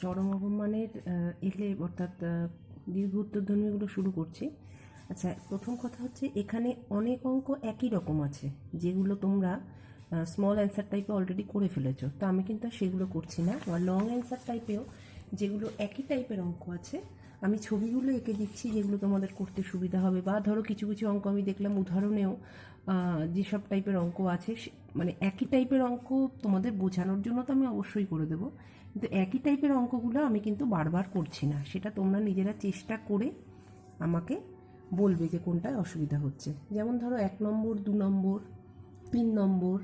চরম অবমানের এলে অর্থাৎ দীর্ঘ উত্তরধ্বনিগুলো শুরু করছি। আচ্ছা, প্রথম কথা হচ্ছে এখানে অনেক অঙ্ক একই রকম আছে যেগুলো তোমরা স্মল অ্যান্সার টাইপে অলরেডি করে ফেলেছো, তো আমি কিন্তু আর সেগুলো করছি না। বা লং অ্যান্সার টাইপেও যেগুলো একই টাইপের অঙ্ক আছে আমি ছবিগুলো এঁকে দিচ্ছি যেগুলো তোমাদের করতে সুবিধা হবে। বা ধরো কিছু কিছু অঙ্ক আমি দেখলাম উদাহরণেও যেসব টাইপের অঙ্ক আছে মানে একই টাইপের অঙ্ক তোমাদের বোঝানোর জন্য তো আমি অবশ্যই করে দেবো, কিন্তু একই টাইপের অঙ্কগুলো আমি কিন্তু বারবার করছি না। সেটা তোমরা নিজেরা চেষ্টা করে আমাকে বলবে যে কোনটায় অসুবিধা হচ্ছে। যেমন ধরো 1 নম্বর, 2 নম্বর, 3 নম্বর,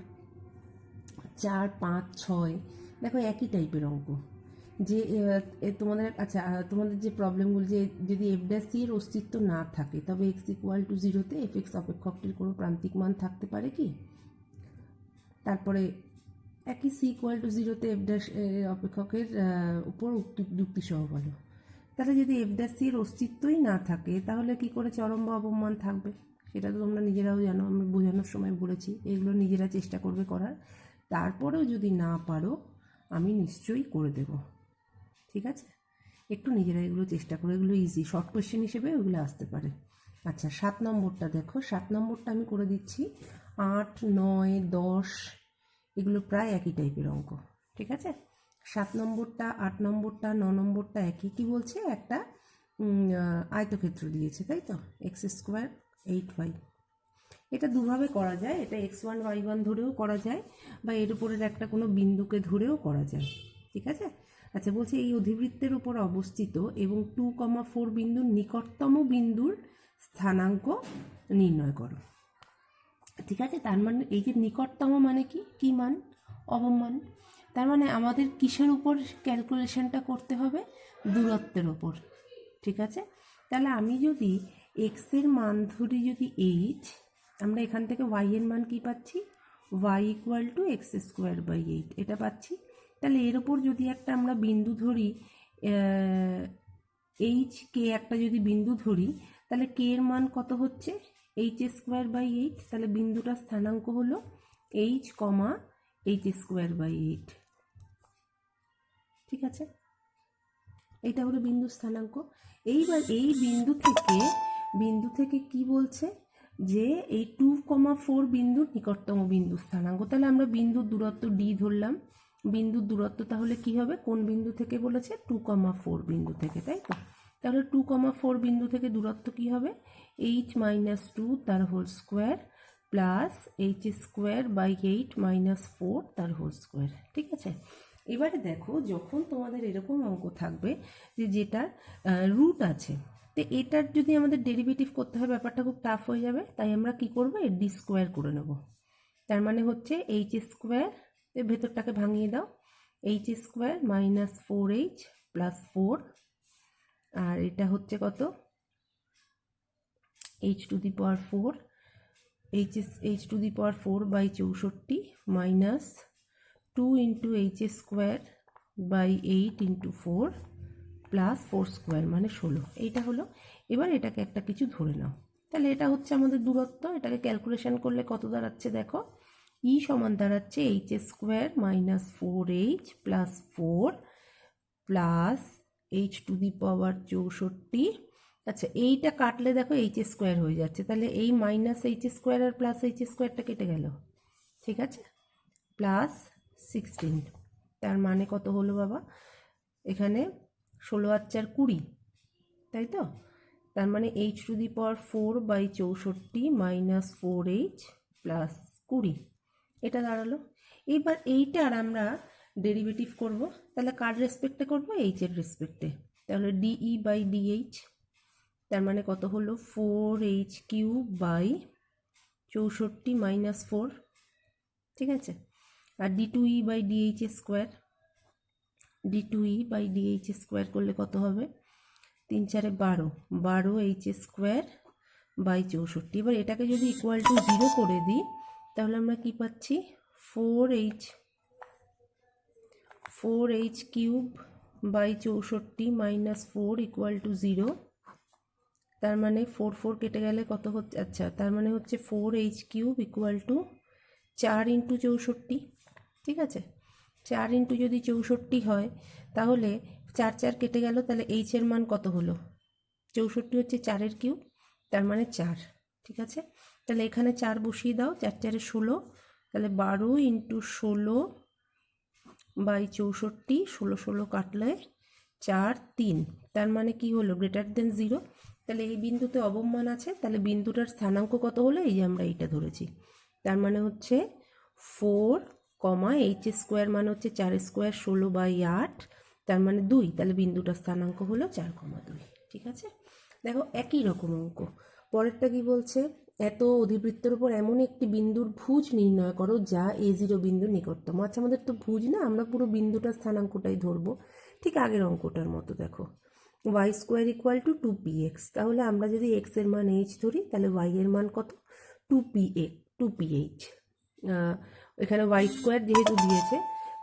4, 5, 6, দেখো একই টাইপের অঙ্ক। যে তোমাদের আচ্ছা তোমাদের যে প্রবলেমগুলো, যে যদি এফ ড্যাশ সি এর অস্তিত্ব না থাকে তবে এক্স ইকুয়াল টু 0-তে এফ এক্স অপেক্ষকটির কোনো প্রান্তিক মান থাকতে পারে কি? তারপরে একই সি ইকুয়াল টু 0-তে এফ ড্যাশ অপেক্ষকের উপর যুক্তিসহ বলো। তাহলে যদি এফ ড্যাশ সি এর অস্তিত্বই না থাকে তাহলে কি করে চরম বা অবমান থাকবে? সেটা তো তোমরা নিজেরাও জানো, আমি বোঝানোর সময় বলেছি। এগুলো নিজেরা চেষ্টা করবে করার। তারপরেও যদি না পারো আমি নিশ্চয়ই করে দেব, ঠিক আছে? একটু নিজেরা এগুলো চেষ্টা করো, এগুলো ইজি শর্ট কোয়েশ্চেন হিসেবে ওগুলো আসতে পারে। আচ্ছা, 7 নম্বরটা দেখো। 7 নম্বরটা আমি করে দিচ্ছি। 8, 9, 10 এগুলো প্রায় একই টাইপের অঙ্ক, ঠিক আছে? 7 নম্বরটা, 8 নম্বরটা, 9 নম্বরটা একই। কি বলছে? একটা আয়তক্ষেত্র দিয়েছে, তাই তো? x² 8y। এটা দুভাবে করা যায়, এটা x1 y1 ধরেও করা যায়, বা এর উপরের একটা কোনো বিন্দুকে ধরেও করা যায়, ঠিক আছে? আচ্ছা, বলছে এই অধিবৃত্তের উপর অবস্থিত এবং 2,4 বিন্দুর নিকটতম বিন্দুর স্থানাঙ্ক নির্ণয় করো, ঠিক আছে? তার মানে এই যে নিকটতম মানে কি মান? অবমান। তার মানে আমাদের কিসের উপর ক্যালকুলেশনটা করতে হবে? দূরত্বের উপর, ঠিক আছে? তাহলে আমি যদি এক্সের মান ধরি যদি 8, আমরা এখান থেকে ওয়াই এর মান কি পাচ্ছি? y ইকুয়াল টু x²/8 এটা পাচ্ছি। তাহলে এর ওপর যদি একটা আমরা বিন্দু ধরি, এইচ কে একটা যদি বিন্দু ধরি, তাহলে কে এর মান কত হচ্ছে? h²/8। তাহলে বিন্দুটার স্থানাঙ্ক হলো h, h²/8, ঠিক আছে? এইটা হলো বিন্দু স্থানাঙ্ক। এইবার এই বিন্দু থেকে কি বলছে? যে এই 2,4 বিন্দুর নিকটতম বিন্দু স্থানাঙ্ক। তাহলে আমরা বিন্দুর দূরত্ব d ধরলাম। বিন্দুর দূরত্ব তাহলে কি হবে? কোন বিন্দু থেকে বলেছে? 2,4 বিন্দু থেকে, তাই তো? তাহলে 2,4 বিন্দু থেকে দূরত্ব কি হবে? h - 2 তার হোল স্কোয়ার প্লাস h²/8 - 4 তার হোল স্কোয়ার, ঠিক আছে? এবারে দেখো, যখন তোমাদের এরকম অঙ্ক থাকবে যে যেটার রুট আছে, তো এটার যদি আমাদের ডেরিভেটিভ করতে হয় ব্যাপারটা খুব টাফ হয়ে যাবে। তাই আমরা কি করব? এর ডি স্কোয়ার করে নেব। তার মানে হচ্ছে h², এর ভেতরটাকে ভাঙিয়ে দাও, h² - 4h + 4, আর এটা হচ্ছে কত? h⁴, h⁴/64 minus 2 × h²/8 × 4 plus 4² মানে 16। এইটা হলো। এবার এটাকে একটা কিছু ধরে নাও। তাহলে এটা হচ্ছে আমাদের দূরত্ব। এটাকে ক্যালকুলেশন করলে কত দাঁড়াচ্ছে দেখো? ই সমান দাঁড়াচ্ছে h² - 4h + 4 প্লাস h⁴। আচ্ছা, এইটা কাটলে দেখো h² হয়ে যাচ্ছে, তাহলে এই -h² আর প্লাস h²টা কেটে গেল, ঠিক আছে? প্লাস 16। তার মানে কত হলো বাবা? এখানে 16 আর 4 20, তাই তো? তার মানে h⁴/64 - 4h + 20 এটা দাঁড়ালো। এবার এইটার আমরা ডেরিভেটিভ করব। তাহলে কার রেসপেক্টে করব? h এর রেসপেক্টে। তাহলে dE/dh, তার মানে কত হলো? 4h³ - 4, ঠিক আছে? আর d2E/dh², d2E/dh² করলে কত হবে? 3 × 4 = 12h²/64। এবার এটাকে যদি ইকুয়াল টু 0 করে দিই তাহলে আমরা কি পাচ্ছি? 4h³ - 4 = 0। তার মানে 4 4 কেটে গেলে কত হচ্ছে? আচ্ছা, তার মানে হচ্ছে 4h³ = 4 × 64, ঠিক আছে? 4 ইন্টু যদি 64 হয় তাহলে 4 4 কেটে গেল, তাহলে এইচের মান কত হলো? 64 হচ্ছে 4-এর কিউব, তার মানে 4। ঠিক আছে, তাহলে এখানে 4 বসিয়ে দাও, 4 4-এ 16, তাহলে 12 ইন্টু 16 বাই 64, 16 16 কাটলে 4 3, তার মানে কি হলো? Greater than 0। তাহলে এই বিন্দুতে অবমান আছে, তাহলে বিন্দুটার স্থানাঙ্ক কত হলো? এই যে আমরা এইটা ধরেছি, তার মানে হচ্ছে 4, এইচ স্কোয়ার মানে হচ্ছে 4 স্কোয়ার 16/8, তার মানে 2, তাহলে বিন্দুটার স্থানাঙ্ক হলো 4,2। ঠিক আছে, দেখো একই রকম অঙ্ক। পরেরটা কি বলছে? এত অধিবৃত্তের উপর এমন একটি বিন্দুর ভুজ নির্ণয় করো যা A0 বিন্দুর নিকটতম। আচ্ছা, আমাদের তো ভুজ না, আমরা পুরো বিন্দুটার স্থানাঙ্কটাই ধরবো, ঠিক আগের অঙ্কটার মতো। দেখো y square equal two 2px, তাহলে আমরা যদি x এর মান h ধরি তাহলে y এর মান কত? 2ph। এখানে y স্কোয়ার যেহেতু দিয়েছে,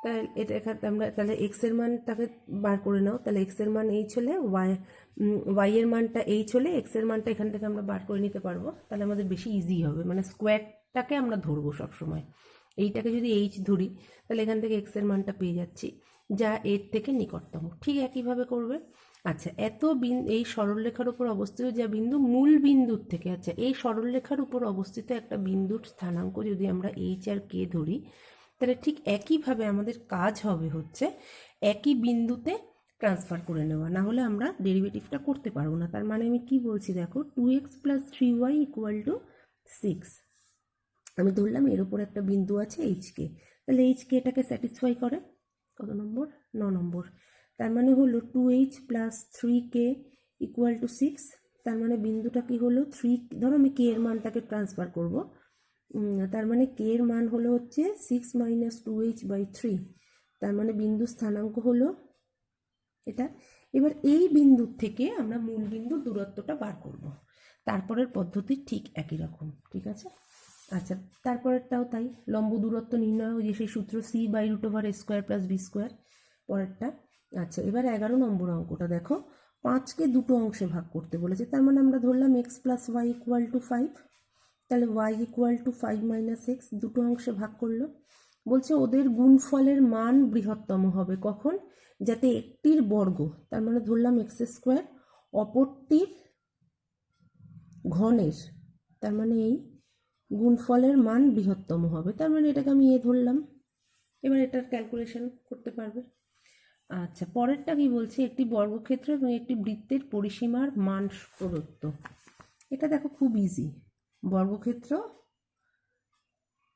তাহলে এটা এখানে আমরা তাহলে x এর মানটাকে বার করে নাও, তাহলে x এর মান h হলে y এর মানটা h হলে x এর মানটা এখান থেকে আমরা বার করে নিতে পারবো, তাহলে আমাদের বেশি ইজি হবে। মানে স্কোয়ারটাকে আমরা ধরবো সবসময়, এইটাকে যদি h ধরি তাহলে এখান থেকে x এর মানটা পেয়ে যাচ্ছি, যা এর থেকে নিকটতম। ঠিক একইভাবে করবে। আচ্ছা, এই সরলরেখার উপর অবস্থিত যা বিন্দু মূল বিন্দুর থেকে, আচ্ছা এই সরলরেখার উপর অবস্থিত একটা বিন্দুর স্থানাঙ্ক যদি আমরা h আর k ধরি, তাহলে ঠিক একইভাবে আমাদের কাজ হবে হচ্ছে একই বিন্দুতে ট্রান্সফার করে নেওয়া, না হলে আমরা ডেরিভেটিভটা করতে পারবো না। তার মানে আমি কি বলছি দেখো, 2x + 3y = 6। আমি ধরলাম এর উপর একটা বিন্দু আছে hk, তাহলে hk এটাকে স্যাটিসফাই করে। কত নম্বর? 9 নম্বর। তার মানে হলো 2h + 3k = 6, তার মানে বিন্দুটা কি হলো? 3, ধরো আমি k এর মানটাকে ট্রান্সফার করব, তার মানে k এর মান হলো হচ্ছে 6 - 2h/3, তার মানে বিন্দু স্থানাঙ্ক হলো এটা। এবার এই বিন্দুর থেকে আমরা মূল বিন্দুর দূরত্বটা বার করব, তারপরের পদ্ধতি ঠিক একই রকম। ঠিক আছে, আচ্ছা তারপরেরটাও তাই, লম্ব দূরত্ব নির্ণয়, ওই যে সেই সূত্র c/√a² + b²। পরেরটা, আচ্ছা এবার 11 নম্বর অঙ্কটা দেখো, 5কে দুটো অংশে ভাগ করতে বলেছে, তার মানে আমরা ধরলাম x + y = 5, তাহলে y = 5 - x, দুটো অংশে ভাগ করলো। বলছে ওদের গুণফলের মান বৃহত্তম হবে কখন? যাতে একটির বর্গ, তার মানে ধরলাম x², অপরটির ঘনের, তার মানে এই গুণফলের মান বৃহত্তম হবে, তার মানে এটাকে আমি ধরলাম। এবার এটার ক্যালকুলেশন করতে পারবে। আচ্ছা, পরেরটা কি বলছে? একটি বর্গক্ষেত্র এবং একটি বৃত্তের পরিসীমার মান প্রদত্ত। এটা দেখো খুব ইজি।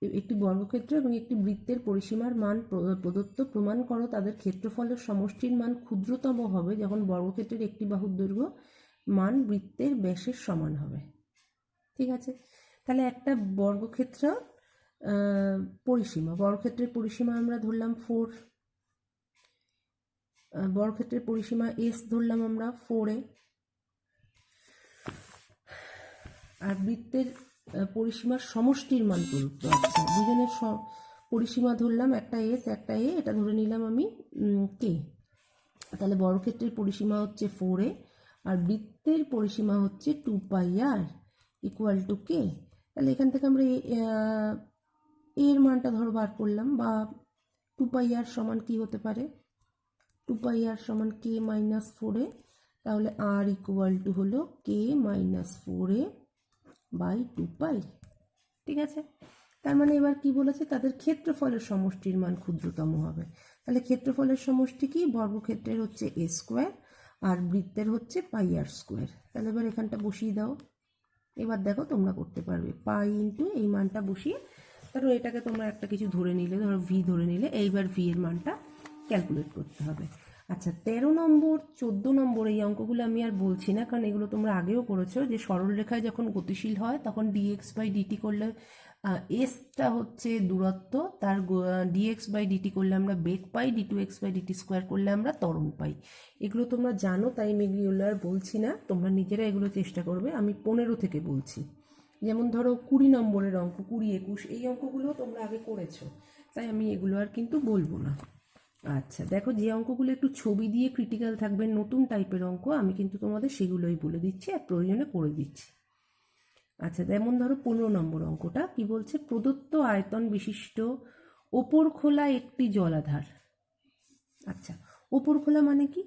একটি বর্গক্ষেত্র এবং একটি বৃত্তের পরিসীমার মান প্রদত্ত, প্রমাণ করো তাদের ক্ষেত্রফলের সমষ্টির মান ক্ষুদ্রতম হবে যখন বর্গক্ষেত্রের একটি বাহুর দৈর্ঘ্য মান বৃত্তের ব্যাসের সমান হবে। ঠিক আছে, তাহলে একটা বর্গক্ষেত্র বর্গক্ষেত্রের পরিসীমা আমরা ধরলাম 4, বর্গক্ষেত্রের পরিসীমা s ধরলাম আমরা 4a, আর বৃত্তের পরিসীমার সমষ্টির মান প্রদত্ত। আচ্ছা, দুজনের পরিসীমা ধরলাম, একটা s একটা a, এটা ধরে নিলাম আমি k। তাহলে বর্গক্ষেত্রের পরিসীমা হচ্ছে 4a আর বৃত্তের পরিসীমা হচ্ছে 2πr = k। তাহলে এখান থেকে আমরা এর মানটা ধরো বার করলাম, বা 2πr সমান কি হতে পারে? 2πr সমান k - 4a, তাহলে r = হলো k - 4a/2π। ঠিক আছে, তার মানে এবার কি বলেছে? তাদের ক্ষেত্রফলের সমষ্টির মান ক্ষুদ্রতম হবে। তাহলে ক্ষেত্রফলের সমষ্টি কি? বর্গক্ষেত্রের হচ্ছে a² আর বৃত্তের হচ্ছে πr²। তাহলে এবার এখানটা বসিয়ে দাও। এবার দেখো তোমরা করতে পারবে, পাই ইন্টু এই মানটা বসিয়ে, ধরো এটাকে তোমরা একটা কিছু ধরে নিলে, ধরো ভি ধরে নিলে, এইবার ভি এর মানটা ক্যালকুলেট করতে হবে। আচ্ছা, 13 নম্বর 14 নম্বর এই অঙ্কগুলো আমি আর বলছি না, কারণ এগুলো তোমরা আগেও করেছো, যে সরলরেখায় যখন গতিশীল হয় তখন dx/dt করলে এসটা হচ্ছে দূরত্ব, তার dx/dt করলে আমরা বেগ পাই, d2x/dt² করলে আমরা ত্বরণ পাই। এগুলো তোমরা জানো, তাই আমি এগুলো আর বলছি না, তোমরা নিজেরা এগুলো চেষ্টা করবে। আমি 15 থেকে বলছি। যেমন ধরো 20 নম্বরের অঙ্ক, 20, 21, এই অঙ্কগুলো তোমরা আগে করেছো, তাই আমি এগুলো আর কিন্তু বলবো না। আচ্ছা দেখো, যে অঙ্কগুলো একটু ছবি দিয়ে ক্রিটিক্যাল থাকবে, নতুন টাইপের অঙ্ক, আমি কিন্তু তোমাদের সেগুলোই বলে দিচ্ছি আর প্রয়োজনে করে দিচ্ছি। আচ্ছা, যেমন ধরো 15 নম্বর অঙ্কটা কি বলছে? প্রদত্ত আয়তন বিশিষ্ট ওপর খোলা একটি জলাধার, আচ্ছা, ওপর খোলা মানে কি?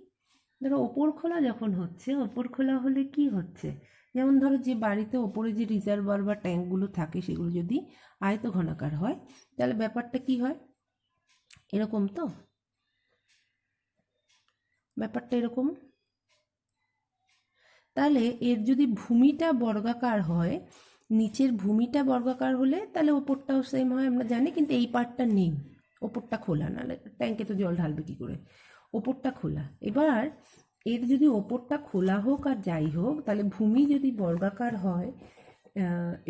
ধরো ওপর খোলা যখন হচ্ছে, ওপর খোলা হলে কি হচ্ছে, যেমন ধরো যে বাড়িতে ওপরে যে রিজার্ভার বা ট্যাঙ্কগুলো থাকে সেগুলো যদি আয়তঘনাকার হয় তাহলে ব্যাপারটা কি হয়, এরকম তো, ব্যাপারটা এরকম। তাহলে এর যদি ভূমিটা বর্গাকার হয়, নিচের ভূমিটা বর্গাকার হলে তাহলে ওপরটাও সেম হয় আমরা জানি, কিন্তু এই পার্টটা নেই, ওপরটা খোলা, নাহলে ট্যাঙ্কে তো জল ঢালবে কী করে, ওপরটা খোলা। এবার এর যদি ওপরটা খোলা হোক আর যাই হোক, তাহলে ভূমি যদি বর্গাকার হয়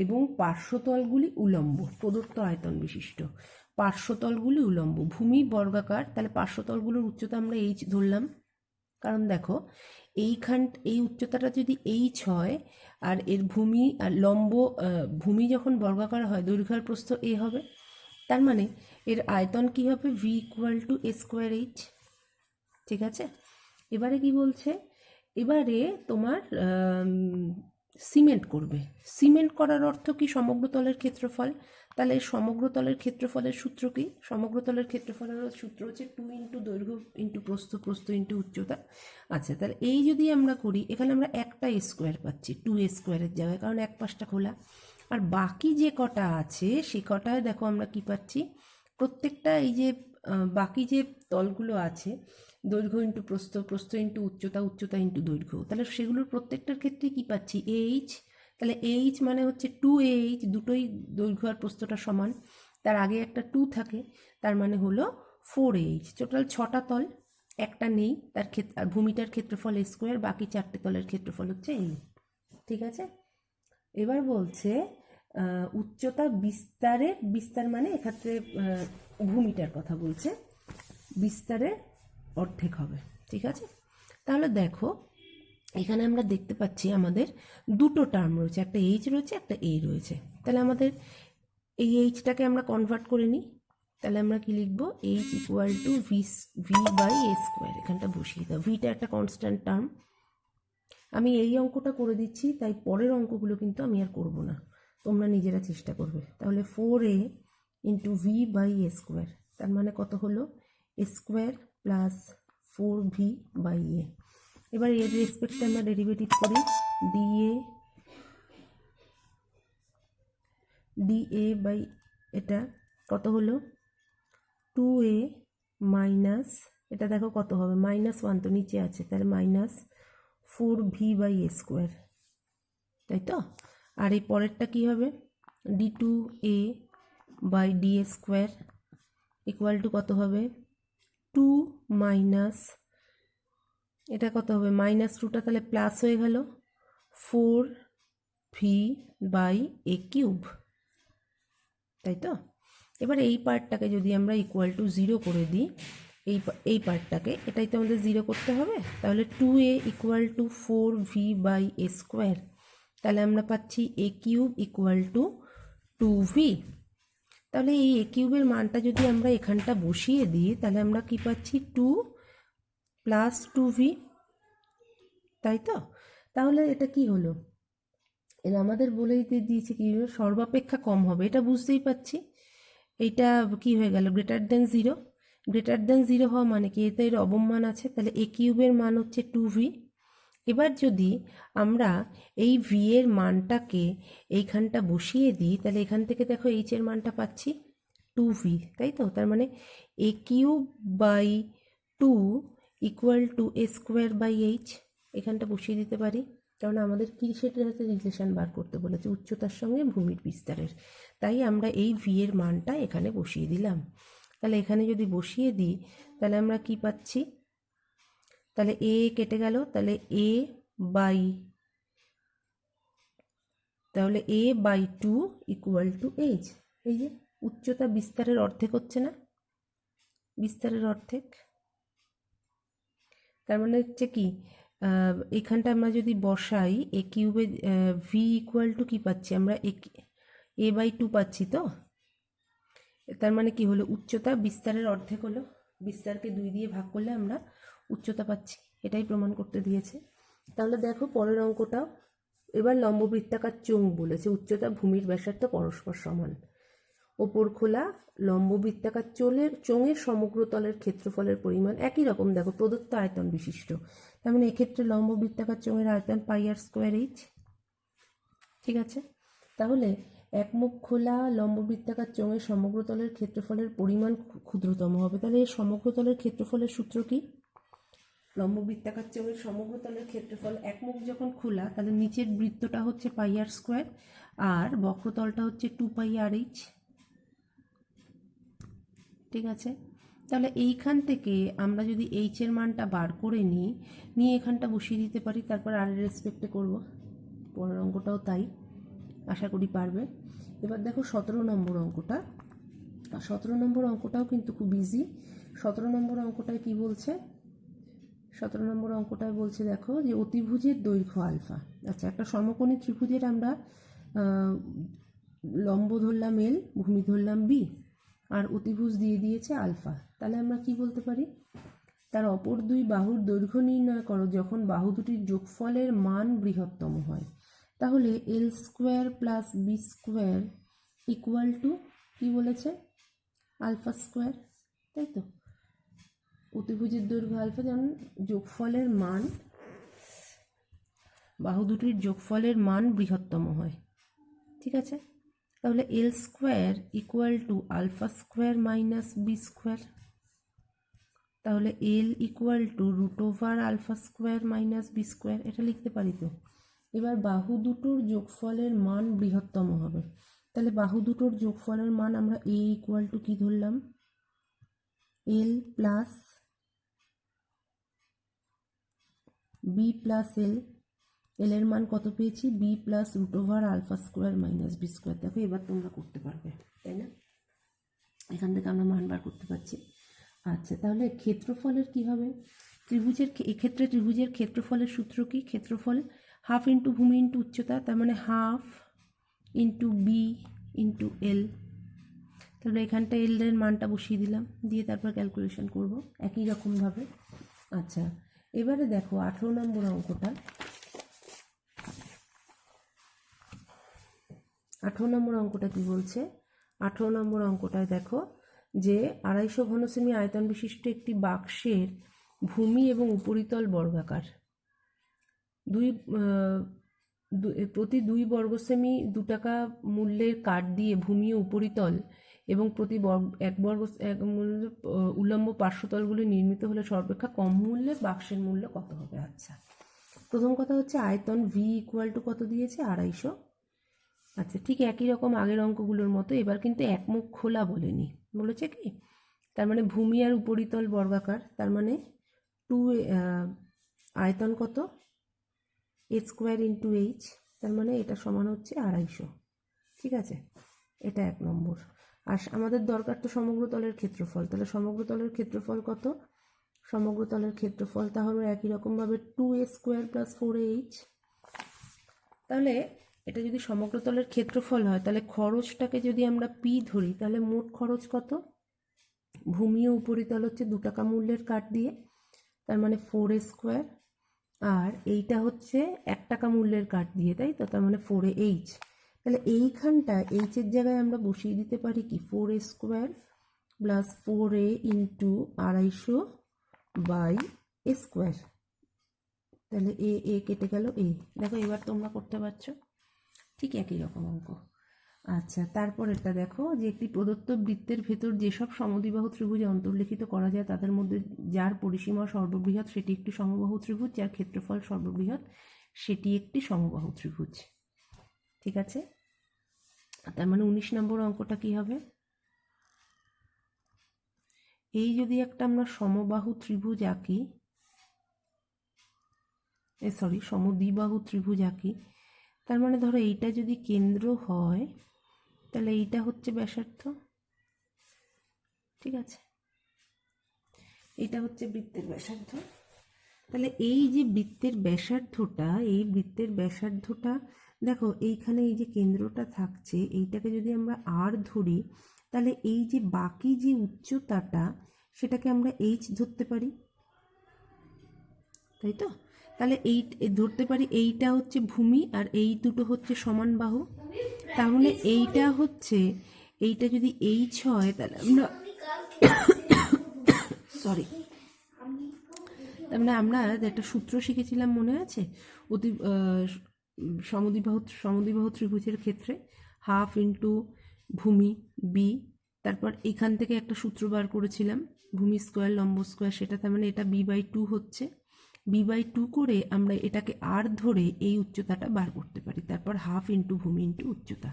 এবং পার্শ্বতলগুলি উলম্ব, প্রদত্ত আয়তন বিশিষ্ট, পার্শ্বতলগুলি উলম্ব, ভূমি বর্গাকার, তাহলে পার্শ্বতলগুলোর উচ্চতা আমরা এইচ ধরলাম। কারণ দেখো এই উচ্চতাটা যদি এইচ হয় আর এর ভূমি আর লম্ব, ভূমি যখন বর্গাকার হয় দৈর্ঘ্য আর প্রস্থ এ হবে, তার মানে এর আয়তন কি হবে, V equal to a square H. ঠিক আছে, এবারে কি বলছে, এবারে তোমার সিমেন্ট করবে। সিমেন্ট করার অর্থ কি, সমগ্র তলের ক্ষেত্রফল। তাহলে সমগ্র তলের ক্ষেত্রফলের সূত্র কি, সমগ্র তলের ক্ষেত্রফলের সূত্র হচ্ছে 2 ইন্টু দৈর্ঘ্য ইন্টু প্রস্থ, প্রস্থ ইন্টু উচ্চতা। আচ্ছা, তাহলে এই যদি আমরা করি, এখানে আমরা একটা স্কোয়ার পাচ্ছি 2 স্কোয়ারের জায়গায়, কারণ এক পাশটা খোলা। আর বাকি যে কটা আছে সে কটায় দেখো আমরা কি পাচ্ছি, প্রত্যেকটা এই যে বাকি যে তলগুলো আছে, দৈর্ঘ্য ইন্টু প্রস্থ, প্রস্থ ইন্টু উচ্চতা, উচ্চতা ইন্টু দৈর্ঘ্য, তাহলে সেগুলোর প্রত্যেকটার ক্ষেত্রে কি পাচ্ছি, এইচ। তাহলে এইচ মানে হচ্ছে 2ah, দুটোই দৈর্ঘ্য আর প্রস্থটা সমান, তার আগে একটা 2 থাকে, তার মানে হলো 4ah। টোটাল 6টা তল, একটা নেই, তার ক্ষেত্রে আর ভূমিটার ক্ষেত্রফল স্কোয়ার, বাকি 4টে তলের ক্ষেত্রফল হচ্ছে এই। ঠিক আছে, এবার বলছে উচ্চতা বিস্তারের, বিস্তার মানে এক্ষেত্রে ভূমিটার কথা বলছে, বিস্তারের অর্ধেক হবে। ঠিক আছে, তাহলে দেখো এখানে আমরা দেখতে পাচ্ছি আমাদের দুটো টার্ম রয়েছে, একটা এইচ রয়েছে, একটা এ রয়েছে। তাহলে আমাদের এই এইচটাকে আমরা কনভার্ট করে নিই, তাহলে আমরা কি লিখব, H equal to V by A square, এখানটা বসিয়ে দাও, ভিটা একটা কনস্ট্যান্ট টার্ম। আমি এই অঙ্কটা করে দিচ্ছি, তাই পরের অঙ্কগুলো কিন্তু আমি আর করব না, তোমরা নিজেরা চেষ্টা করবে। তাহলে 4a into V by A square, তার মানে কত হলো, A square plus 4v by A. এবার এর রেসপেক্টে আমরা ডেরিভেটিভ করি, dA বাই এটা কত হলো, 2a মাইনাস, এটা দেখো কত হবে, -1 তো নিচে আছে, তাহলে -4v বাই এ স্কোয়ার, তাই তো। আর এই পরেরটা কি হবে, d2a by D square equal to কত হবে, 2 মাইনাস, এটা কত হবে, -2টা তাহলে প্লাস হয়ে গেল 4v বাই এ কিউব, তাই তো। এবার এই পার্টটাকে যদি আমরা ইকুয়াল টু 0 করে দিই, এই পার্টটাকে, এটাই তো আমাদের 0 করতে হবে, তাহলে 2a equal to 4v by A square, তাহলে আমরা পাচ্ছি এ কিউব ইকুয়াল টু 2v। তাহলে এই এ কিউবের মানটা যদি আমরা এখানটা বসিয়ে দিই, তাহলে আমরা কি পাচ্ছি, 2 প্লাস 2v, তাই তো। তাহলে এটা কি হলো, এটা আমাদের বলেই দিয়েছে কি সর্বাপেক্ষা কম হবে, এটা বুঝতেই পাচ্ছি। এইটা কি হয়ে গেল, গ্রেটার দেন 0, গ্রেটার দেন 0 হওয়া মানে কি, এতে এর অবমান আছে, তাহলে এ কিউবের মান হচ্ছে 2v। এবার যদি আমরা এই ভি এর মানটাকে এইখানটা বসিয়ে দিই, তাহলে এখান থেকে দেখো এইচ এর মানটা পাচ্ছি 2v, তাই তো। তার মানে a cube by 2 equal to a square by h, এখানটা বসিয়ে দিতে পারি, কারণ আমাদের কি সেটার সাথে রিলেশন বার করতে বলেছে, উচ্চতার সঙ্গে ভূমির বিস্তারের, তাই আমরা এই ভি এর মানটা এখানে বসিয়ে দিলাম। তাহলে এখানে যদি বসিয়ে দিই, তাহলে আমরা কি পাচ্ছি, তাহলে এ কেটে গেল, তাহলে এ বাই, তাহলে এ বাই 2 ইকুয়াল টু এইচ। এই যে উচ্চতা বিস্তারের অর্ধেক হচ্ছে না, বিস্তারের অর্ধেক, তার মানে হচ্ছে কি, এখানটা আমরা যদি বসাই এ কিউবে, ভি ইকুয়াল টু কী পাচ্ছি আমরা, এ বাই 2 পাচ্ছি তো, তার মানে কি হলো, উচ্চতা বিস্তারের অর্ধেক হলো, বিস্তারকে 2 দিয়ে ভাগ করলে আমরা উচ্চতা পাচ্ছি, এটাই প্রমাণ করতে দিয়েছে। তাহলে দেখো পরের অঙ্কটাও, এবার লম্ববৃত্তাকার চোঙ বলেছে, উচ্চতা ভূমির ব্যাসার্ধ পরস্পর সমান, ওপর খোলা লম্ব বৃত্তাকার চোঙের সমগ্র তলের ক্ষেত্রফলের পরিমাণ একই রকম, দেখো প্রদত্ত আয়তন বিশিষ্ট। তার মানে এক্ষেত্রে লম্ব বৃত্তাকার চোঙের আয়তন πr²h। ঠিক আছে, তাহলে একমুখ খোলা লম্ব বৃত্তাকার চোঙের সমগ্র তলের ক্ষেত্রফলের পরিমাণ ক্ষুদ্রতম হবে। তাহলে এই সমগ্র তলের ক্ষেত্রফলের সূত্র কি? লম্ব বৃত্তাকার চোঙের সমগ্র তলের ক্ষেত্রফল, একমুখ যখন খোলা তাহলে নিচের বৃত্তটা হচ্ছে πr² আর বক্রতলটা হচ্ছে 2πrh। ঠিক আছে, তাহলে এইখান থেকে আমরা যদি এইচ এর মানটা বার করে নিয়ে এখানটা বসিয়ে দিতে পারি, তারপর আর এর রেসপেক্টে করবো। পরের অঙ্কটাও তাই, আশা করি পারবে। এবার দেখো 17 নম্বর অঙ্কটা। 17 নম্বর অঙ্কটাও কিন্তু খুব ইজি। 17 নম্বর অঙ্কটায় কি বলছে? 17 নম্বর অঙ্কটায় বলছে দেখো যে অতিভুজের দৈর্ঘ্য আলফা। আচ্ছা, একটা সমকোণী ত্রিভুজের আমরা লম্ব ধরলাম এল, ভূমি ধরলাম বি, আর অতিভুজ দিয়ে দিয়েছে আলফা। তাহলে আমরা কি বলতে পারি? তার অপর দুই বাহুর দৈর্ঘ্য নির্ণয় করো যখন বাহু দুটির যোগফলের মান বৃহত্তম হয়। তাহলে l² + b² ইকুয়াল টু কি বলেছে? α², তাই তো? অতিভুজের দৈর্ঘ্য আলফা যেমন যোগফলের মান, বাহু দুটির যোগফলের মান বৃহত্তম হয়। ঠিক আছে, তাহলে l² ইকুয়াল টু α² - b²। তাহলে l ইকুয়াল টু √α² - b², এটা লিখতে পারি তো। এবার বাহু দুটোর যোগফলের মান বৃহত্তম হবে। তাহলে বাহু দুটোর যোগফলের মান আমরা a ইকুয়াল টু কি ধরলাম? l plus b plus l। L এর মান কত পেয়েছি? b plus √α² - b²। দেখো এবার তোমরা করতে পারবে, তাই না? এখান থেকে আমরা মান বার করতে পারছি। আচ্ছা, তাহলে ক্ষেত্রফলের কি হবে? এক্ষেত্রে ত্রিভুজের ক্ষেত্রফলের সূত্র কি? ক্ষেত্রফল হাফ ইন্টু ভূমি ইন্টু উচ্চতা, তার মানে half into B into L. তাহলে এখানটা এল এর মানটা বসিয়ে দিলাম, দিয়ে তারপর ক্যালকুলেশন করব একই রকমভাবে। আচ্ছা, এবারে দেখো 18 নম্বর অঙ্কটা। 18 নম্বর অঙ্কটা কি বলছে? 18 নম্বর অঙ্কটায় দেখো যে 250 ঘনসেমি আয়তন বিশিষ্ট একটি বাক্সের ভূমি এবং উপরিতল বর্গাকার। প্রতি 2 বর্গসেমি 2 টাকা মূল্যের কাঠ দিয়ে ভূমি ও উপরিতল এবং প্রতি 1 বর্গ উল্লম্ব পার্শ্বতলগুলি নির্মিত হলে সর্বাপেক্ষা কম মূল্যে বাক্সের মূল্য কত হবে? আচ্ছা, প্রথম কথা হচ্ছে আয়তন ভি ইকুয়াল টু কত দিয়েছে? 250। আচ্ছা, ঠিক একই রকম আগের অঙ্কগুলোর মতো, এবার কিন্তু একমুখ খোলা বলেনি, বলেছে কি? তার মানে ভূমি আর উপরিতল বর্গাকার, তার মানে আয়তন কত? a² ইন্টু h, তার মানে এটা সমান হচ্ছে 250। ঠিক আছে, এটা 1 নম্বর। আর আমাদের দরকার তো সমগ্র তলের ক্ষেত্রফল, তাহলে সমগ্র তলের ক্ষেত্রফল কত? সমগ্র তলের ক্ষেত্রফল তাহলে একই রকমভাবে 2a² + 4ah। তাহলে এটা যদি সমগ্র তলের ক্ষেত্রফল হয়, তাহলে খরচটাকে যদি আমরা পি ধরি, তাহলে মোট খরচ কত? ভূমি ও উপরিতল হচ্ছে 2 টাকা মূল্যের কাঠ দিয়ে, তার মানে 4a², আর এইটা হচ্ছে 1 টাকা মূল্যের কাঠ দিয়ে, তাই তো? তার মানে 4ah। তাহলে এইখানটা এইচ এর জায়গায় আমরা বসিয়ে দিতে পারি কি? 4a² + 4a into 250/a²। তাহলে এ কেটে গেল এ। দেখো এবার তোমরা করতে পারছো ঠিক একই রকম অঙ্ক। আচ্ছা, তারপরেরটা দেখো যে একটি প্রদত্ত বৃত্তের ভেতর যেসব সমদ্বিবাহু ত্রিভুজে অন্তর্লিখিত করা যায় তাদের মধ্যে যার পরিসীমা সর্ববৃহৎ সেটি একটি সমবাহু ত্রিভুজ, যার ক্ষেত্রফল সর্ববৃহৎ সেটি একটি সমবাহু ত্রিভুজ। ঠিক আছে, তার মানে 19 নম্বর অঙ্কটা কি হবে? এই যদি একটা আমরা সমবাহু ত্রিভুজ আঁকি, সমদ্বিবাহু ত্রিভুজ আঁকি, তার মানে ধরো এইটা যদি কেন্দ্র হয় তাহলে এইটা হচ্ছে ব্যাসার্ধ। ঠিক আছে, এটা হচ্ছে বৃত্তের ব্যাসার্ধ। তাহলে এই যে বৃত্তের ব্যাসার্ধটা দেখো এইখানে এই যে কেন্দ্রটা থাকছে, এইটাকে যদি আমরা আর ধরি, তাহলে এই যে বাকি যে উচ্চতাটা সেটাকে আমরা এইচ ধরতে পারি, তাই তো? তাহলে এই ধরতে পারি এইটা হচ্ছে ভূমি আর এই দুটো হচ্ছে সমান বাহু। তাহলে এইটা হচ্ছে এইটা যদি এইচ হয় তাহলে আমরা সরি তার মানে আমরা একটা সূত্র শিখেছিলাম মনে আছে অতি সমদ্বিবাহু ত্রিভুজের ক্ষেত্রে হাফ ইন্টু ভূমি বি, তারপর এখান থেকে একটা সূত্র বার করেছিলাম ভূমি স্কোয়ার লম্ব স্কোয়ার, সেটা তার মানে এটা b/2 হচ্ছে, b/2 করে আমরা এটাকে আর ধরে এই উচ্চতাটা বার করতে পারি, তারপর হাফ ইন্টু ভূমি ইন্টু উচ্চতা।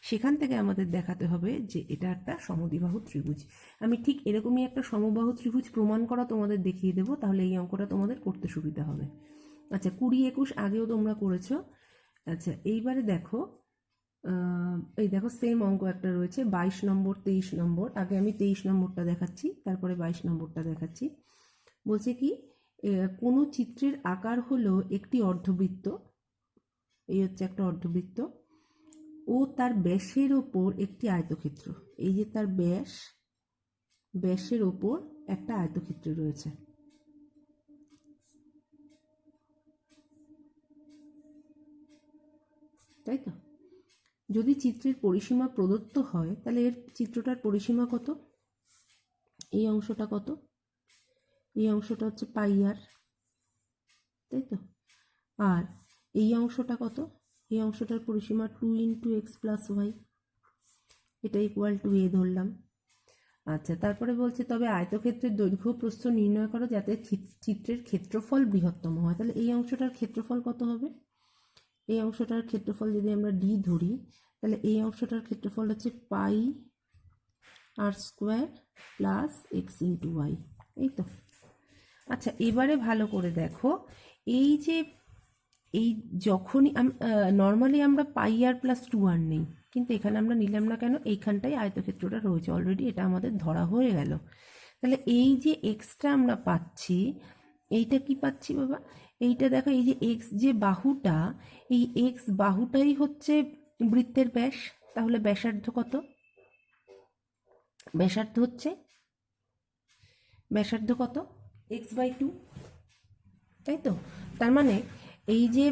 সেখান থেকে আমাদের দেখাতে হবে যে এটা একটা সমদ্বিবাহু ত্রিভুজ। আমি ঠিক এরকমই একটা সমবাহু ত্রিভুজ প্রমাণ করা তোমাদের দেখিয়ে দেবো, তাহলে এই অঙ্কটা তোমাদের করতে সুবিধা হবে। আচ্ছা 20-21 আগেও তোমরা করেছো। আচ্ছা এইবারে দেখো, এই দেখো সেম অঙ্ক একটা রয়েছে 22 নম্বর 23 নম্বর। আগে আমি 23 নম্বরটা দেখাচ্ছি, তারপরে 22 নম্বরটা দেখাচ্ছি। বলছে কি কোনো চিত্রের আকার হলো একটি অর্ধবৃত্ত, এই হচ্ছে একটা অর্ধবৃত্ত, ও তার ব্যাসের ওপর একটি আয়তক্ষেত্র। এই যে তার ব্যাসের ওপর একটা আয়তক্ষেত্র রয়েছে, তাই তো? যদি চিত্রের পরিসীমা প্রদত্ত হয় তাহলে এর চিত্রটার পরিসীমা কত? এই অংশটা কত? এই অংশটা হচ্ছে πr, তাই তো? আর এই অংশটা কত? এই অংশটার পরিসীমা 2 × x + y, এটা ইকুয়াল টু a ধরলাম। আচ্ছা তারপরে বলছে তবে আয়তক্ষেত্রের দৈর্ঘ্য প্রস্থ নির্ণয় করো যাতে চিত্রের ক্ষেত্রফল বৃহত্তম হয়। তাহলে এই অংশটার ক্ষেত্রফল কত হবে? এই অংশটার ক্ষেত্রফল যদি আমরা d ধরি তাহলে এই অংশটার ক্ষেত্রফল হচ্ছে πr² + x × y, এই তো। আচ্ছা এবারে ভালো করে দেখো, এই যে এই যখনই নর্মালি আমরা πr + 2r নেই, কিন্তু এখানে আমরা নিলাম না কেন? এইখানটায় আয়তক্ষেত্রটা রয়েছে অলরেডি, এটা আমাদের ধরা হয়ে গেল। তাহলে এই যে এক্সটা আমরা পাচ্ছি, এইটা কি পাচ্ছি বাবা? এইটা দেখো, এই যে এক্স যে বাহুটা, এই এক্স বাহুটাই হচ্ছে বৃত্তের ব্যাস। তাহলে ব্যাসার্ধ কত? ব্যাসার্ধ কত? x/2, তাই তো? তার মানে এই যে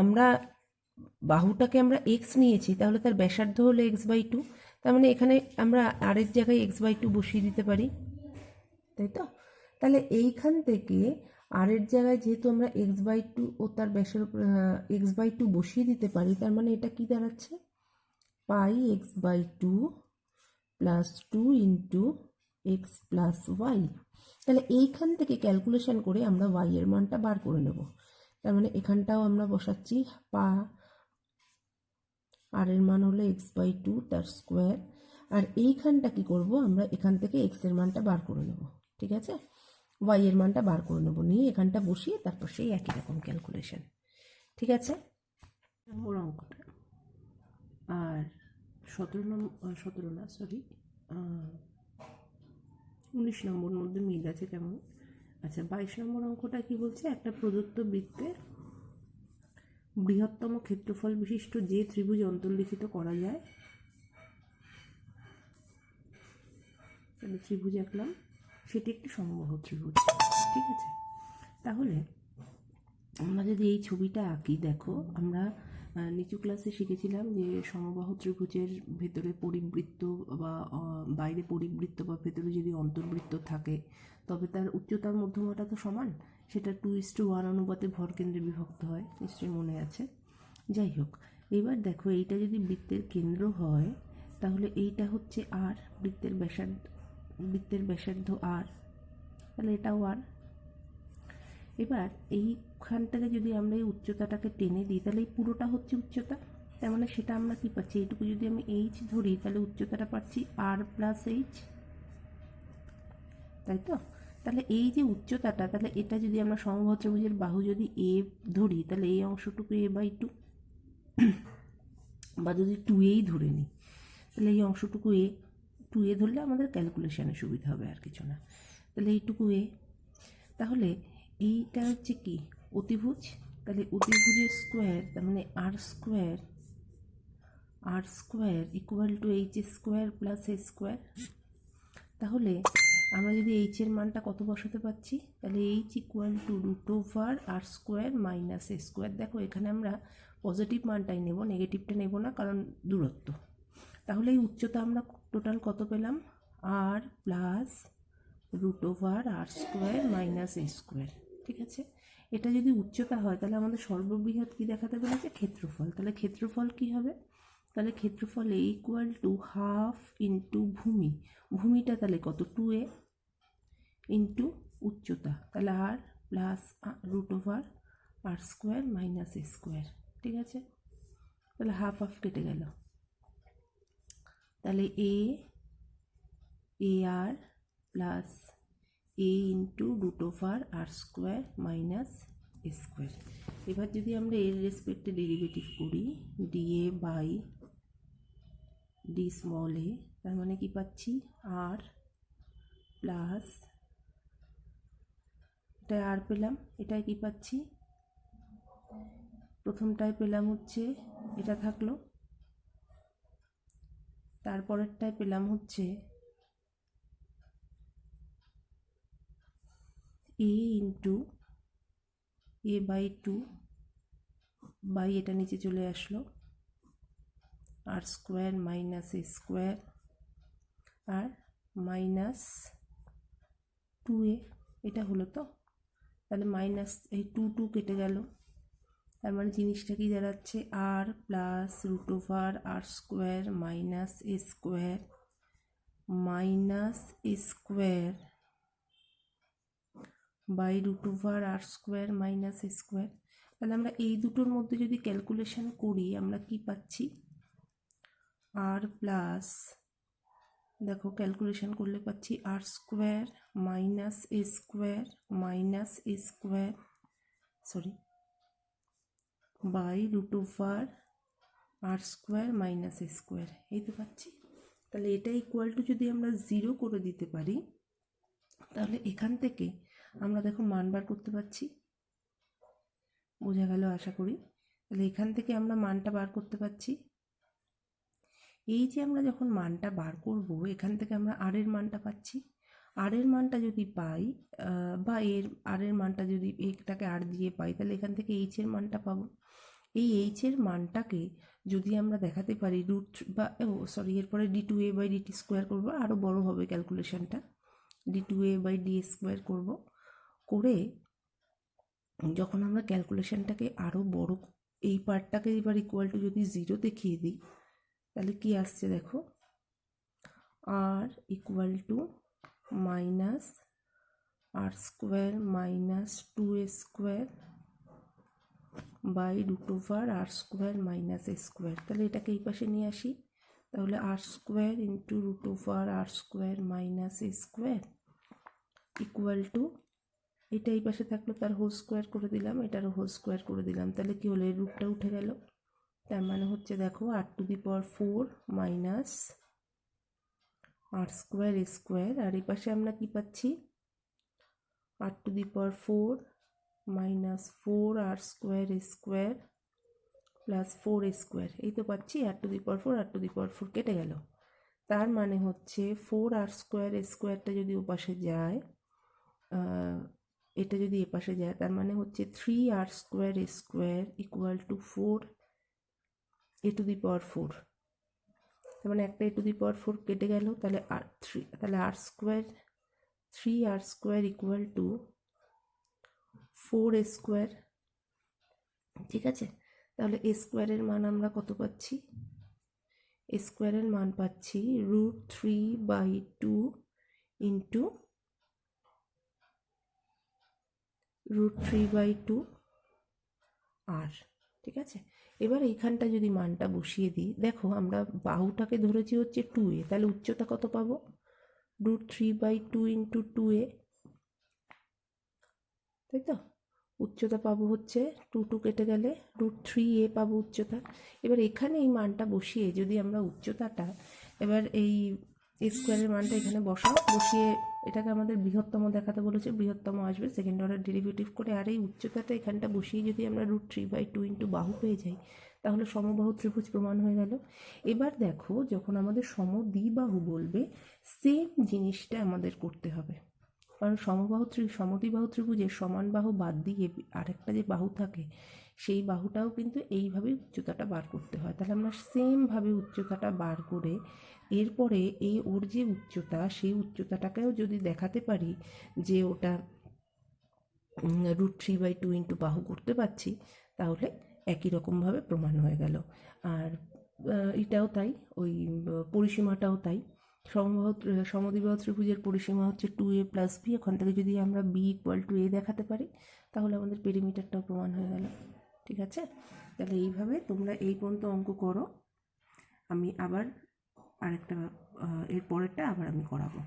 আমরা বাহুটাকে আমরা এক্স নিয়েছি, তাহলে তার ব্যাসার্ধ হলো x/2, তার মানে এখানে আমরা আর এর জায়গায় x/2 বসিয়ে দিতে পারি, তাই তো? তাহলে এইখান থেকে আর এর জায়গায় যেহেতু আমরা x/2 ও তার ব্যাসের উপর x/2 বসিয়ে দিতে পারি, তার মানে এটা কি দাঁড়াচ্ছে? πx/2 + 2 × x + y। তাহলে এইখান থেকে ক্যালকুলেশন করে আমরা y এর মানটা বার করে নেব। তার মানে এখানটাও আমরা বসাচ্ছি আর এর মান হলো x/2 তার স্কোয়ার, আর এইখানটা কি করব? আমরা এখান থেকে x এর মানটা বার করে নেব, ঠিক আছে? y এর মানটা বার করে নেব, নিয়ে এখানটা বসিয়ে তারপর সেই একই রকম ক্যালকুলেশন, ঠিক আছে? নম্বর অঙ্কটা আর 19 নম্বর মধ্যে মিল আছে কেমন? আচ্ছা 22 নম্বর অঙ্কটা কি বলছে? একটা প্রদত্ত বৃত্তের বৃহত্তম ক্ষেত্রফল বিশিষ্ট যে ত্রিভুজ অন্তর্লিখিত করা যায়, তাহলে ত্রিভুজ আঁকলাম, সেটি একটি সমবাহু ত্রিভুজ, ঠিক আছে? তাহলে আমরা যদি এই ছবিটা আঁকি, দেখো আমরা নিচু ক্লাসে শিখেছিলাম যে সমবাহু ত্রিভুজের ভেতরে পরিবৃত্ত বা বাইরে পরিবৃত্ত বা ভেতরে যদি অন্তর্বৃত্ত থাকে তবে তার উচ্চতার মধ্যমাটা তো সমান, সেটা 2:1 অনুপাতে ভরকেন্দ্রে বিভক্ত হয়, নিশ্চয়ই মনে আছে। যাই হোক, এবার দেখো এইটা যদি বৃত্তের কেন্দ্র হয় তাহলে এইটা হচ্ছে আর, বৃত্তের ব্যাসার্ধ আর, তাহলে এটাও আর। এবার এইখানটাকে যদি আমরা এই উচ্চতাটাকে টেনে দিই তাহলে এই পুরোটা হচ্ছে উচ্চতা, তার মানে সেটা আমরা কি পাচ্ছি? এইটুকু যদি আমি এইচ ধরি তাহলে উচ্চতাটা পাচ্ছি আর + এইচ, তাই তো? তাহলে এই যে উচ্চতাটা, তাহলে এটা যদি আমরা সমবাহু ত্রিভুজের বাহু যদি এ ধরি তাহলে এই অংশটুকু a/2, বা যদি 2a ধরে নিই তাহলে এই অংশটুকু 2a ধরলে আমাদের ক্যালকুলেশানে সুবিধা হবে, আর কিছু না। তাহলে এইটুকু a, তাহলে এইটা হচ্ছে কি? অতিভুজ। তাহলে অতিভুজের স্কোয়ার, তার মানে r² equal to h² + a²। তাহলে আমরা যদি h এর মানটা কত বসাতে পারছি? তাহলে h equal to √r² - a²। দেখো এখানে আমরা পজিটিভ মানটাই নেব, নেগেটিভটা নেব না, কারণ দূরত্ব। তাহলে এই উচ্চতা আমরা টোটাল কত পেলাম, r plus √r² minus a square. ঠিক আছে, এটা যদি উচ্চতা হয় তাহলে আমাদের সর্ববৃহৎ কী দেখাতে বলেছে, ক্ষেত্রফল। তাহলে ক্ষেত্রফল কী হবে, তাহলে ক্ষেত্রফল a = ½ ইন্টু ভূমি, ভূমিটা তাহলে কত 2a ইন্টু উচ্চতা, তাহলে r plus √r² minus a square. ঠিক আছে, তাহলে হাফ হাফ কেটে গেল, তাহলে ar plus a into √r² minus a square. এবার যদি আমরা এর রেসপেক্টে ডেরিভেটিভ করি dA by d small a, তার মানে কি পাচ্ছি, আর প্লাস এটাই আর পেলাম, এটাই কি পাচ্ছি, প্রথমটায় পেলাম হচ্ছে এটা থাকলো, তারপরেরটায় পেলাম হচ্ছে a ইন্টু a/2 বাই এটা নিচে চলে আসলো r² মাইনাস a স্কোয়ার আর মাইনাস 2a, এটা হলো তো। তাহলে মাইনাস এই 2 কেটে গেল, তার মানে জিনিসটা কি দাঁড়াচ্ছে, r plus √r² minus a square minus a square by √r² minus a square. তাহলে আমরা এই দুটোর মধ্যে যদি ক্যালকুলেশন করি আমরা কি পাচ্ছি, আর প্লাস, দেখো ক্যালকুলেশন করলে পাচ্ছি r² minus a square minus a square by √r² minus a square, এই তো পাচ্ছি। তাহলে এটা ইকুয়াল টু যদি আমরা 0 করে দিতে পারি তাহলে এখান থেকে আমরা দেখো মান বার করতে পারছি, বোঝা গেল আশা করি। তাহলে এখান থেকে আমরা মানটা বার করতে পারছি, এই যে আমরা যখন মানটা বার করব এখান থেকে আমরা আর এর মানটা পাচ্ছি, আর এর মানটা যদি পাই বা আর এর মানটা যদি এটাকে আর দিয়ে পাই তাহলে এখান থেকে এইচ এর মানটা পাবো। এই এইচ এর মানটাকে যদি আমরা দেখাতে পারি এরপরে d2a/dt² করবো, আরও বড় হবে ক্যালকুলেশনটা, d2a/d² করব, করে যখন আমরা ক্যালকুলেশনটাকে আরও বড়, এই পার্টটাকে এবার ইকুয়াল টু যদি 0 দেখিয়ে দিই তাহলে কি আসছে দেখো, r equal to minus r² minus 2a² by √r² minus a square. তাহলে এটাকে এই পাশে নিয়ে আসি, তাহলে r² into √r² minus a square equal to, এটা এই পাশে থাকলো তার হোল স্কোয়ার করে দিলাম, এটারও হোল স্কোয়ার করে দিলাম, তাহলে কি হলো, এই রুটটা উঠে গেল। তার মানে হচ্ছে দেখো r⁴ minus r² a square, আর এই পাশে আমরা কি পাচ্ছি, r⁴ minus 4r² a square plus 4a square, এই তো পাচ্ছি r⁴ কেটে গেল। তার মানে হচ্ছে 4r² a স্কোয়ারটা যদি ওপাশে যায়, এটা যদি এপাশে যায় তার মানে হচ্ছে 3r² a square equal two 4a⁴। তার মানে একটা a⁴ কেটে গেল, তাহলে r² equal to 4a square. ঠিক আছে, তাহলে a স্কোয়ারের মান আমরা কত পাচ্ছি, a স্কোয়ারের মান পাচ্ছি √3/2 ইন্টু √3/2 আর। ঠিক আছে, এবার এইখানটা যদি মানটা বসিয়ে দিই, দেখো আমরা বাহুটাকে ধরেছি হচ্ছে 2a, তাহলে উচ্চতা কত পাবো, √3/2 ইন্টু 2a, তাই তো, উচ্চতা পাবো হচ্ছে 2 কেটে গেলে √3a পাবো উচ্চতা। এবার এখানে এই মানটা বসিয়ে যদি আমরা উচ্চতাটা, এবার এই a স্কোয়ারের মানটা এখানে বসিয়ে এটাকে আমাদের বৃহত্তম দেখাতে বলেছে, বৃহত্তম আসবে সেকেন্ড অর্ডার ডেরিভেটিভ করে, আর এই উচ্চতাটা এখানটা বসিয়ে যদি আমরা √3/2 ইন্টু বাহু পেয়ে যাই তাহলে সমবাহু ত্রিভুজ প্রমাণ হয়ে গেল। এবার দেখো যখন আমাদের সমদ্বিবাহু বলবে সেম জিনিসটা আমাদের করতে হবে, কারণ সমদ্বিবাহু ত্রিভুজের সমান বাহু বাদ দিয়ে আরেকটা যে বাহু থাকে সেই বাহুটাও কিন্তু এইভাবেই উচ্চতাটা বার করতে হয়। তাহলে আমরা সেমভাবে উচ্চতাটা বার করে এরপরে এই ওর যে উচ্চতা, সেই উচ্চতাটাকেও যদি দেখাতে পারি যে ওটা √3/2 বাহু করতে পারছি, তাহলে একই রকমভাবে প্রমাণ হয়ে গেল। আর এটাও তাই, ওই পরিসীমাটাও তাই। সমদ্বিবাহু ত্রিভুজের পরিসীমা হচ্ছে 2a+b। ওখান থেকে যদি আমরা b=a দেখাতে পারি, তাহলে আমাদের পেরিমিটারটাও প্রমাণ হয়ে গেল। ঠিক আছে? তাহলে এইভাবে তোমরা এই পর্যন্ত অঙ্ক করো। আমি আবার আরেকটা এর পরেরটা আবার আমি করাবো।